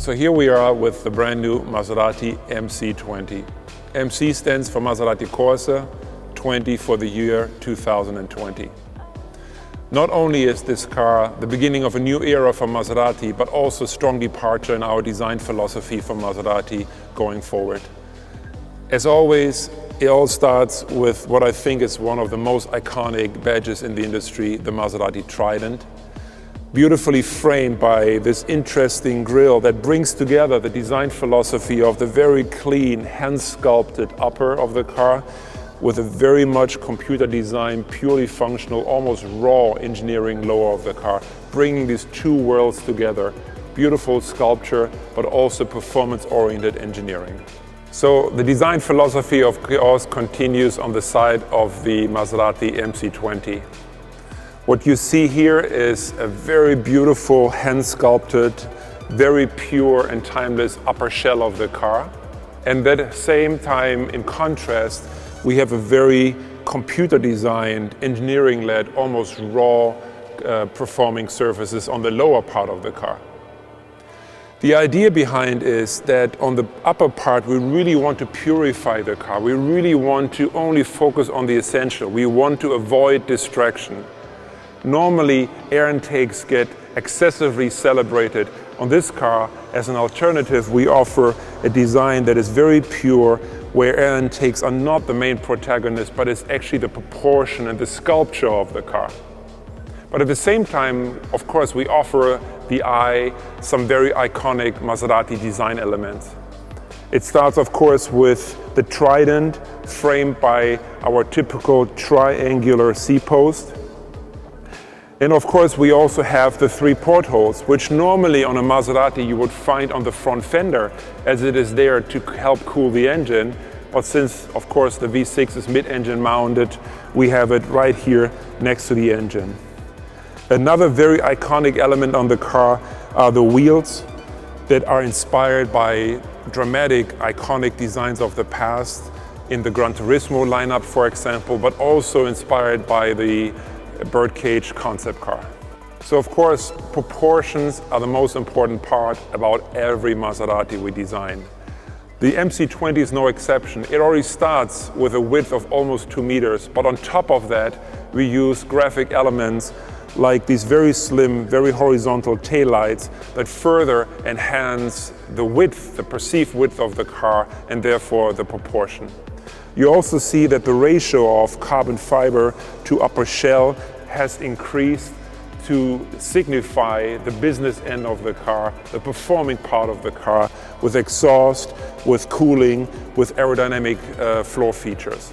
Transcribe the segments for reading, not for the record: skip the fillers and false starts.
So here we are with the brand new Maserati MC20. MC stands for Maserati Corsa, 20 for the year 2020. Not only is this car the beginning of a new era for Maserati, but also a strong departure in our design philosophy for Maserati going forward. As always, it all starts with what I think is one of the most iconic badges in the industry, the Maserati Trident. Beautifully framed by this interesting grille that brings together the design philosophy of the very clean, hand-sculpted upper of the car with a very much computer designed, purely functional, almost raw engineering lower of the car, bringing these two worlds together. Beautiful sculpture, but also performance-oriented engineering. So the design philosophy of chaos continues on the side of the Maserati MC20. What you see here is a very beautiful, hand-sculpted, very pure and timeless upper shell of the car. And at the same time, in contrast, we have a very computer-designed, engineering-led, almost raw performing surfaces on the lower part of the car. The idea behind is that on the upper part, we really want to purify the car. We really want to only focus on the essential. We want to avoid distraction. Normally, air intakes get excessively celebrated. On this car, as an alternative, we offer a design that is very pure, where air intakes are not the main protagonist, but it's actually the proportion and the sculpture of the car. But at the same time, of course, we offer the eye some very iconic Maserati design elements. It starts, of course, with the Trident, framed by our typical triangular C-post. And of course, we also have the three portholes, which normally on a Maserati you would find on the front fender, as it is there to help cool the engine. But since, of course, the V6 is mid-engine mounted, we have it right here next to the engine. Another very iconic element on the car are the wheels that are inspired by dramatic, iconic designs of the past in the Gran Turismo lineup, for example, but also inspired by the birdcage concept car. So of course, proportions are the most important part about every Maserati we design. The MC20 is no exception. It already starts with a width of almost 2 meters, but on top of that, we use graphic elements like these very slim, very horizontal taillights that further enhance the width, the perceived width of the car, and therefore the proportion. You also see that the ratio of carbon fiber to upper shell has increased to signify the business end of the car, the performing part of the car, with exhaust, with cooling, with aerodynamic floor features.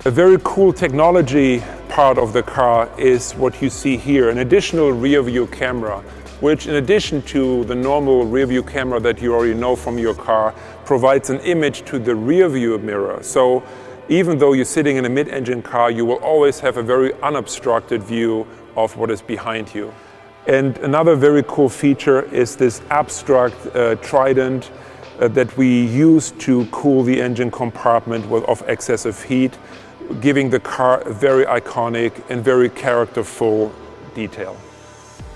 A very cool technology part of the car is what you see here, an additional rear view camera, which in addition to the normal rear view camera that you already know from your car, provides an image to the rear view mirror. So even though you're sitting in a mid-engine car, you will always have a very unobstructed view of what is behind you. And another very cool feature is this abstract Trident that we use to cool the engine compartment of excessive heat, giving the car a very iconic and very characterful detail.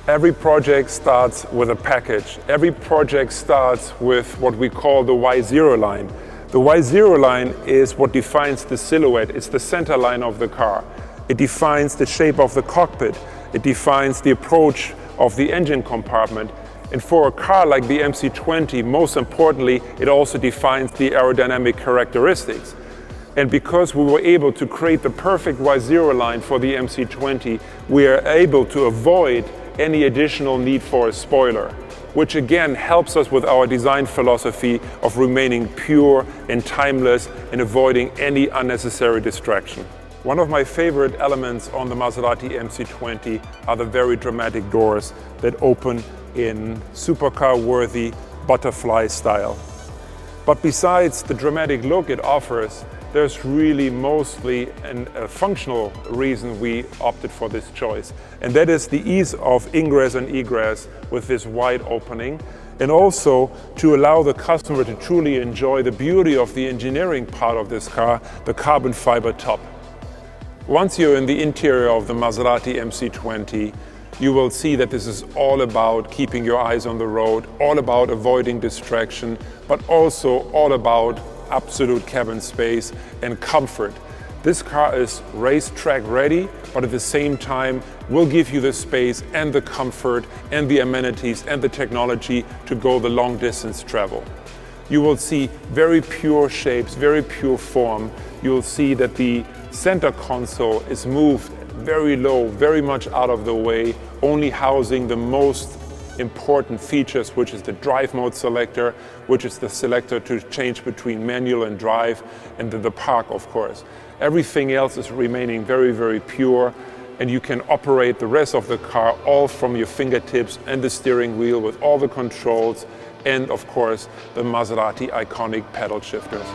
Every project starts with a package. Every project starts with what we call the Y0 line. The Y0 line is what defines the silhouette. It's the center line of the car. It defines the shape of the cockpit. It defines the approach of the engine compartment. And for a car like the MC20, most importantly, it also defines the aerodynamic characteristics. And because we were able to create the perfect Y0 line for the MC20, we are able to avoid any additional need for a spoiler, which again helps us with our design philosophy of remaining pure and timeless and avoiding any unnecessary distraction. One of my favorite elements on the Maserati MC20 are the very dramatic doors that open in supercar-worthy butterfly style. But besides the dramatic look it offers, there's really mostly a functional reason we opted for this choice. And that is the ease of ingress and egress with this wide opening, and also to allow the customer to truly enjoy the beauty of the engineering part of this car, the carbon fiber top. Once you're in the interior of the Maserati MC20, you will see that this is all about keeping your eyes on the road, all about avoiding distraction, but also all about absolute cabin space and comfort. This car is racetrack ready, but at the same time will give you the space and the comfort and the amenities and the technology to go the long distance travel. You will see very pure shapes, very pure form. You will see that the center console is moved very low, very much out of the way, only housing the most important features, which is the drive mode selector, which is the selector to change between manual and drive, and then the park, of course. Everything else is remaining very, very pure, and you can operate the rest of the car all from your fingertips and the steering wheel with all the controls and, of course, the Maserati iconic pedal shifters.